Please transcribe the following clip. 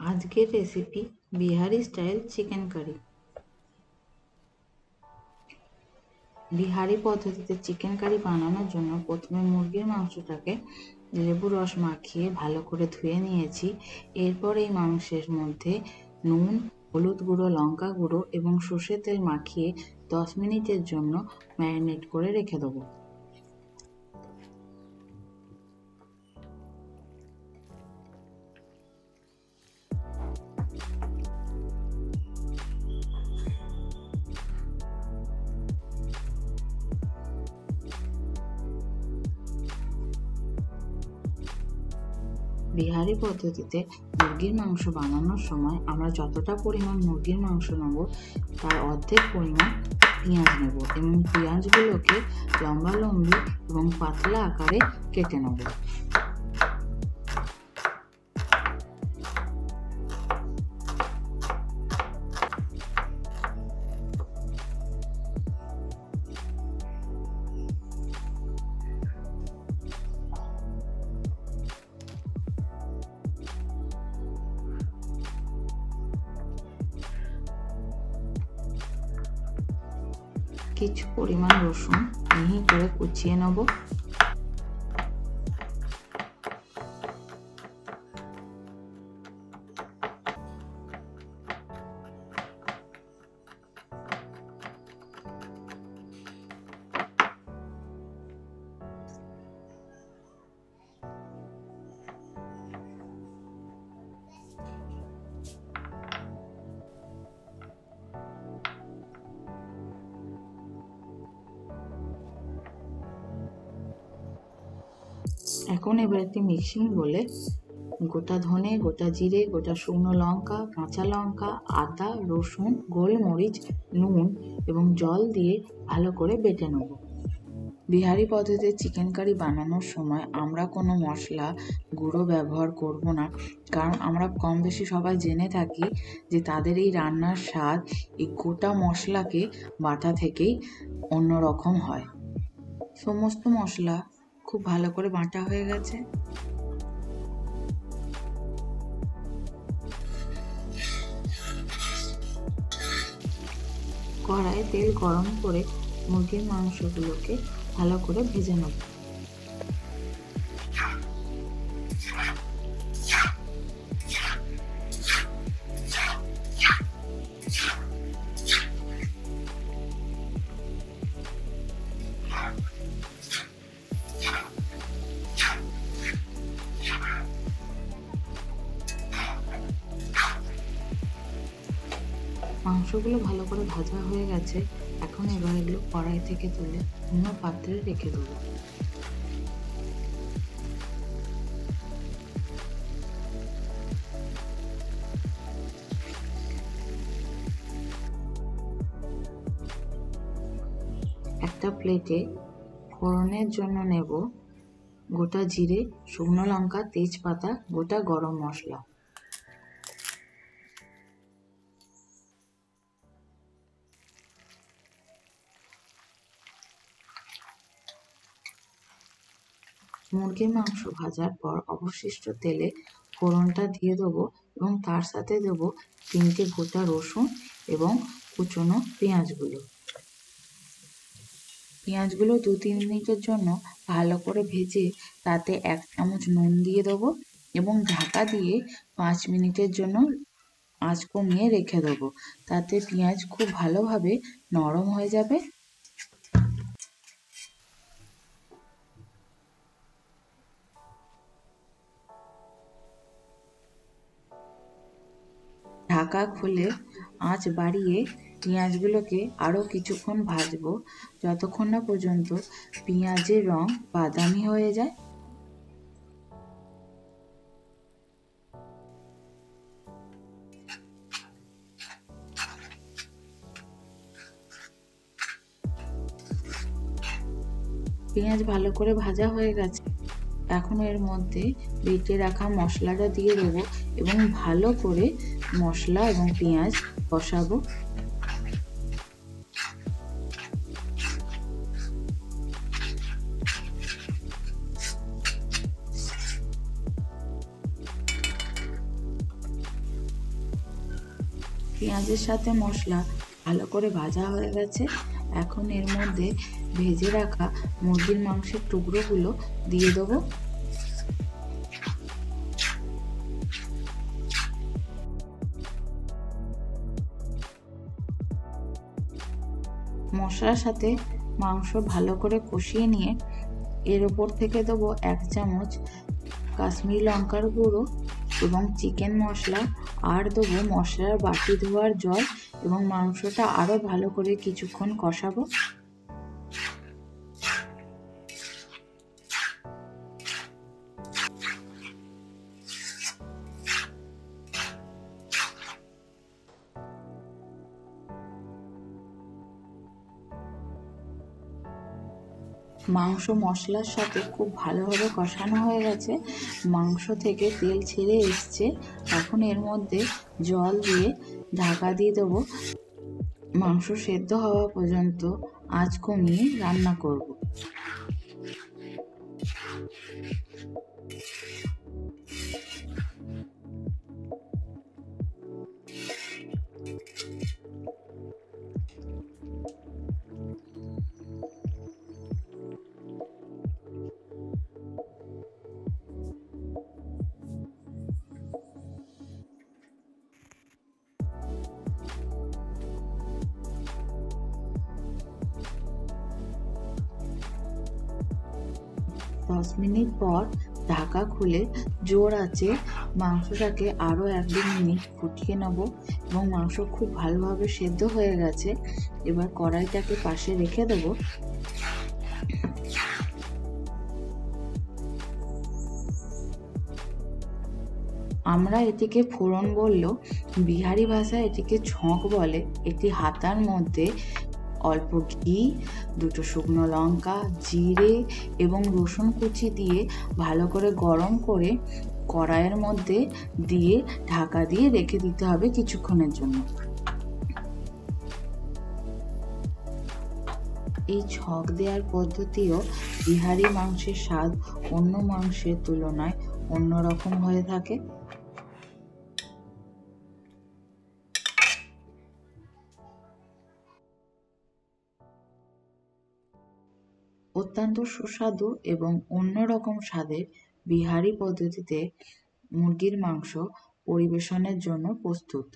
আজকের recipe Bihari style chicken curry. Bihari পদ্ধতিতে chicken কারি বানানোর জন্য প্রথমে মুরগির মাংসটাকে লেবু রস মাখিয়ে ভালো করে ধুয়ে নিয়েছি। এরপর এই মাংসের মধ্যে নুন, হলুদ গুঁড়ো, লঙ্কা গুঁড়ো এবং সর্ষের তেল মাখিয়ে 10 মিনিটের জন্য ম্যারিনেট করে রেখে দেবো। বিহারি পদ্ধতিতে মুরগির মাংস বানানোর সময় আমরা যতটা পরিমাণ মুরগির মাংস নেব তার অর্ধেক পরিমাণ পেঁয়াজ নেব এবং পেঁয়াজগুলোকে লম্বা লম্বি এবং পাতলা আকারে কেটে নেব। কিছু পরিমাণ রসুন মিহি করে কুচিয়ে নেব। এখন এবার একটি মিক্সিং বলে গোটা ধনে, গোটা জিরে, গোটা শুকনো লঙ্কা, কাঁচা লঙ্কা, আদা, রসুন, গোলমরিচ, নুন এবং জল দিয়ে ভালো করে বেটে নেব। বিহারি পদ্ধতিতে চিকেন কারি বানানোর সময় আমরা কোনো মশলা গুঁড়ো ব্যবহার করব না, কারণ আমরা কম বেশি সবাই জেনে থাকি যে তাদের এই রান্নার স্বাদ এই গোটা মশলাকে বাটা থেকেই অন্যরকম হয়। সমস্ত মশলা খুব ভালো করে বাটা হয়ে গেছে। কড়াইয়ে তেল গরম করে মুরগির মাংসগুলোকে ভালো করে ভেজে নেব। মাংসগুলো ভালো করে ভাজা হয়ে গেছে। এখন এবার এগুলো কড়াই থেকে তুলে অন্য পাত্রে রেখে দেবো। একটা প্লেটে ফোড়নের জন্য নেব গোটা জিরে, শুকনো লঙ্কা, তেজপাতা, গোটা গরম মশলা। মুরগির মাংস ভাজার পর অবশিষ্ট তেলে ফোড়নটা দিয়ে দেবো এবং তার সাথে দেবো 3টে গোটা রসুন এবং কুচনো পেঁয়াজগুলো। পেঁয়াজগুলো 2-3 মিনিটের জন্য ভালো করে ভেজে তাতে 1 চামচ নুন দিয়ে দেবো এবং ঢাকা দিয়ে 5 মিনিটের জন্য আঁচ কমিয়ে রেখে দেবো। তাতে পেঁয়াজ খুব ভালোভাবে নরম হয়ে যাবে। ঢাকা খুলে আঁচ বাড়িয়ে পেঁয়াজগুলোকে আরও কিছুক্ষণ ভাজবো, যতক্ষণ না পর্যন্ত পেঁয়াজের রং বাদামি হয়ে যায়। পেঁয়াজ ভালো করে ভাজা হয়ে গেছে। এখন এর মধ্যে বেটে রাখা মশলাটা দিয়ে দেবো এবং ভালো করে মশলা এবং পেঁয়াজ কষাবো। পেঁয়াজের সাথে মশলা ভালো করে ভাজা হয়ে গেছে। এখন এর মধ্যে ভেজে রাখা মুরগির মাংসের টুকরোগুলো দিয়ে দেবো। মশলার সাথে মাংস ভালো করে কষিয়ে নিয়ে এর ওপর থেকে দেবো 1 চামচ কাশ্মীরি লঙ্কার গুঁড়ো এবং চিকেন মশলা, আর দেবো মশলার বাটি ধোয়ার জল, এবং মাংসটা আরও ভালো করে কিছুক্ষণ কষাবো। মাংস মশলার সাথে খুব ভালোভাবে কষানো হয়ে গেছে, মাংস থেকে তেল ছেড়ে এসছে। এখন এর মধ্যে জল দিয়ে ঢাকা দিয়ে দেবো। মাংস সেদ্ধ হওয়া পর্যন্ত আঁচ কমিয়ে রান্না করব। দশ মিনিট পর ঢাকা খুলে জোর আঁচে মাংসটাকে আরও 1-2 মিনিট ফুটিয়ে নেব, এবং মাংস খুব ভালোভাবে সেদ্ধ হয়ে গেছে। এবার কড়াইটাকে পাশে রেখে দেব। আমরা এটিকে ফোড়ন বললেও বিহারি ভাষায় এটিকে ছক বলে। একটি হাতার মধ্যে অল্প ঘি, 2টো শুকনো লঙ্কা, জিরে এবং রসুন কুচি দিয়ে ভালো করে গরম করে কড়াইয়ের মধ্যে দিয়ে ঢাকা দিয়ে রেখে দিতে হবে কিছুক্ষণের জন্য। এই ছক দেওয়ার পদ্ধতিও বিহারি মাংসের স্বাদ অন্য মাংসের তুলনায় অন্যরকম হয়ে থাকে। অত্যন্ত সুস্বাদু এবং অন্যরকম স্বাদের বিহারি পদ্ধতিতে মুরগির মাংস পরিবেশনের জন্য প্রস্তুত।